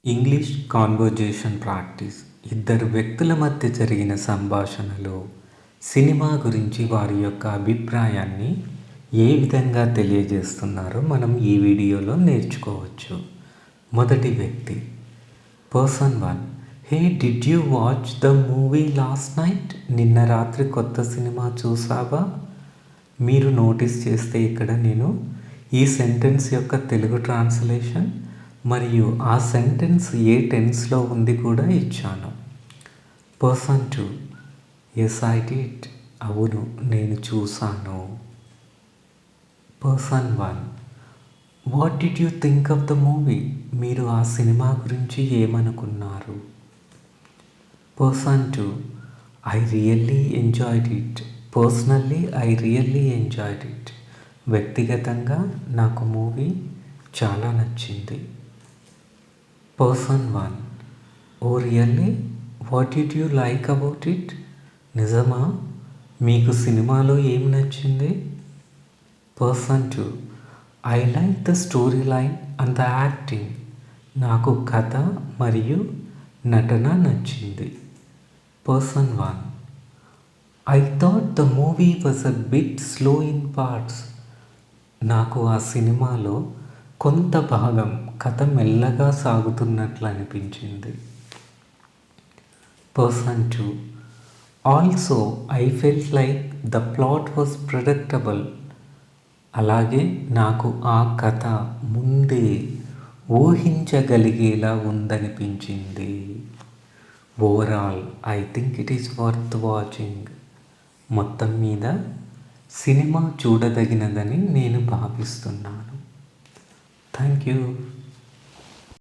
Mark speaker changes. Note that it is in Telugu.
Speaker 1: English conversation practice. ఇద్దరు వ్యక్తుల మధ్య జరిగిన సంభాషణలో సినిమా గురించి వారి యొక్క అభిప్రాయాన్ని ఏ విధంగా తెలియజేస్తున్నారో మనం ఈ వీడియోలో నేర్చుకోవచ్చు. మొదటి వ్యక్తి, person 1. Hey, did you watch the movie last night? నిన్న రాత్రి కొత్త సినిమా చూసావా? మీరు నోటీస్ చేస్తే ఇక్కడ నేను ఈ సెంటెన్స్ యొక్క తెలుగు ట్రాన్స్లేషన్ మరియు ఆ సెంటెన్స్ ఏ టెన్స్లో ఉంది కూడా ఇచ్చాను. Person 2, yes I did. అవును, నేను చూశాను. Person 1, what did you think of the movie? మీరు ఆ సినిమా గురించి ఏమనుకున్నారు? Person 2, I really enjoyed it. Personally I really enjoyed it. వ్యక్తిగతంగా నాకు మూవీ చాలా నచ్చింది. Person 1, oh really, what did you like about it? నిజమా? మీకు సినిమాలో ఏం నచ్చింది? Person 2, I like the story line and the acting. నాకు కథ మరియు నటన నచ్చింది. Person 1, I thought the movie was a bit slow in parts. నాకు ఆ సినిమాలో కొంత భాగం కథ మెల్లగా సాగుతున్నట్లు అనిపించింది. Person 2, also I felt like the plot was predictable. అలాగే నాకు ఆ కథ ముందే ఊహించగలిగేలా ఉందనిపించింది. Overall I think it is worth watching. మొత్తం మీద సినిమా చూడదగినదని నేను భావిస్తున్నాను. Thank you.